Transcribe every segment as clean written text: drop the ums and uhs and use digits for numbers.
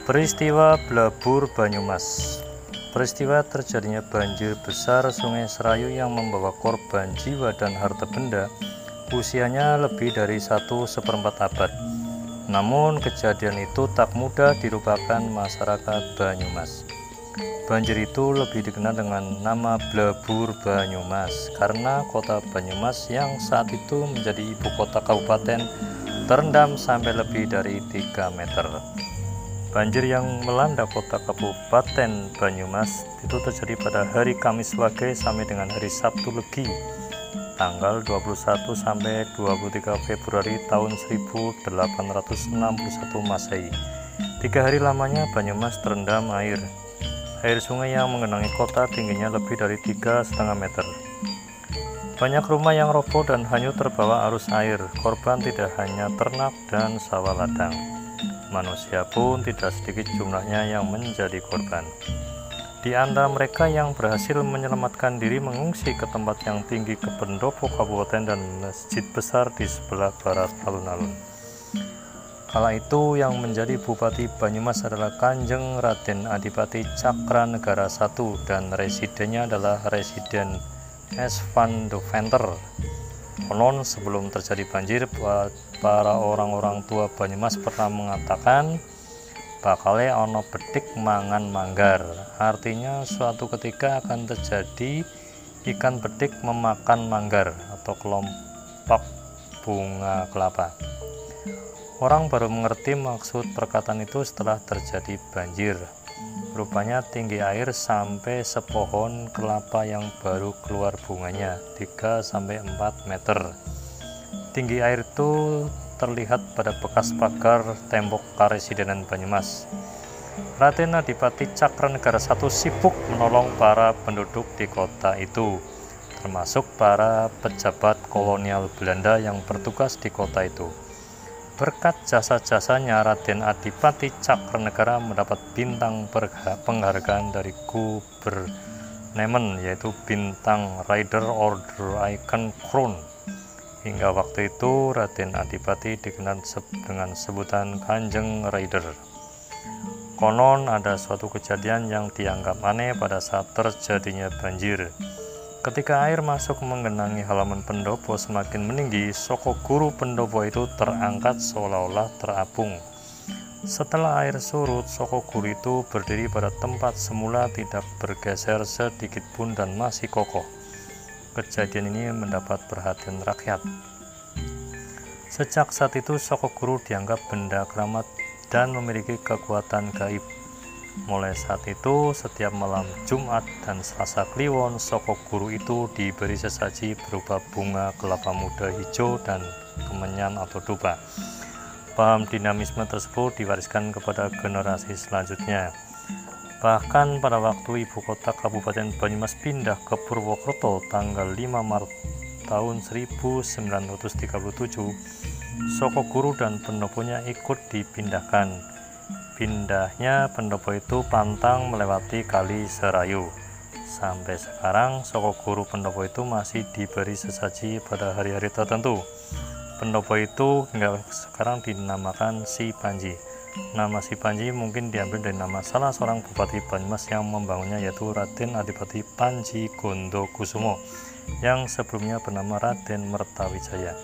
Peristiwa Blabur Banyumas. Peristiwa terjadinya banjir besar Sungai Serayu yang membawa korban jiwa dan harta benda usianya lebih dari 1/4 abad. Namun kejadian itu tak mudah dilupakan masyarakat Banyumas. Banjir itu lebih dikenal dengan nama Blabur Banyumas karena kota Banyumas yang saat itu menjadi ibu kota kabupaten terendam sampai lebih dari 3 meter. Banjir yang melanda kota Kabupaten Banyumas itu terjadi pada hari Kamis Wage sampai dengan hari Sabtu Legi, tanggal 21 sampai 23 Februari tahun 1861 Masehi. 3 hari lamanya Banyumas terendam air. Air sungai yang menggenangi kota tingginya lebih dari 3,5 meter. Banyak rumah yang roboh dan hanyut terbawa arus air. Korban tidak hanya ternak dan sawah ladang. Manusia pun tidak sedikit jumlahnya yang menjadi korban. Di antara mereka yang berhasil menyelamatkan diri mengungsi ke tempat yang tinggi ke pendopo kabupaten dan masjid besar di sebelah barat alun-alun. Kala itu yang menjadi Bupati Banyumas adalah Kanjeng Raden Adipati Cakranegara I dan residennya adalah Residen S. van de Venter. Konon sebelum terjadi banjir, para orang-orang tua Banyumas pernah mengatakan bakale ono betik mangan manggar. Artinya suatu ketika akan terjadi ikan betik memakan manggar atau kelompok bunga kelapa. Orang baru mengerti maksud perkataan itu setelah terjadi banjir. Rupanya tinggi air sampai sepohon kelapa yang baru keluar bunganya 3-4 meter. Tinggi air itu terlihat pada bekas pagar tembok Karesidenan Banyumas. Raden Adipati Cakranegara I sibuk menolong para penduduk di kota itu, termasuk para pejabat kolonial Belanda yang bertugas di kota itu. Berkat jasa-jasanya, Raden Adipati Cakranegara mendapat bintang penghargaan dari Gubernemen, yaitu bintang Rider Order Icon Crown. Hingga waktu itu Raden Adipati dikenal dengan sebutan Kanjeng Rider. Konon ada suatu kejadian yang dianggap aneh pada saat terjadinya banjir. Ketika air masuk menggenangi halaman pendopo semakin meninggi, soko guru pendopo itu terangkat seolah-olah terapung. Setelah air surut, soko guru itu berdiri pada tempat semula, tidak bergeser sedikit pun dan masih kokoh. Kejadian ini mendapat perhatian rakyat. Sejak saat itu soko guru dianggap benda keramat dan memiliki kekuatan gaib. Mulai saat itu, setiap malam Jumat dan Selasa Kliwon, soko guru itu diberi sesaji berupa bunga kelapa muda hijau dan kemenyan atau dupa. Paham dinamisme tersebut diwariskan kepada generasi selanjutnya. Bahkan pada waktu ibu kota Kabupaten Banyumas pindah ke Purwokerto tanggal 5 Maret tahun 1937, soko guru dan pendoponya ikut dipindahkan. Pindahnya pendopo itu pantang melewati Kali Serayu. Sampai sekarang soko guru pendopo itu masih diberi sesaji pada hari-hari tertentu. Pendopo itu hingga sekarang dinamakan Si Panji. Nama Si Panji mungkin diambil dari nama salah seorang bupati Banyumas yang membangunnya, yaitu Raden Adipati Panji Gondokusumo yang sebelumnya bernama Raden Mertawijaya.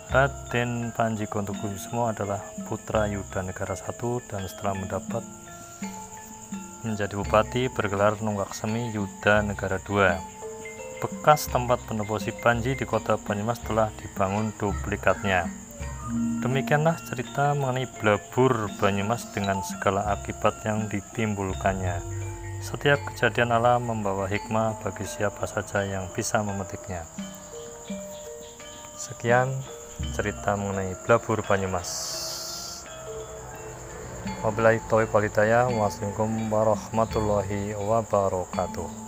Raden Panji Gondokusumo adalah putra Yudanegara I dan setelah menjadi bupati bergelar Nunggak Semi Yudanegara II. Bekas tempat pendopo Si Panji di kota Banyumas telah dibangun duplikatnya. Demikianlah cerita mengenai Blabur Banyumas dengan segala akibat yang ditimbulkannya. Setiap kejadian alam membawa hikmah bagi siapa saja yang bisa memetiknya. Sekian cerita mengenai Blabur Banyumas. Wabillahi taufiq wal hidayah. Wassalamualaikum warahmatullahi wabarakatuh.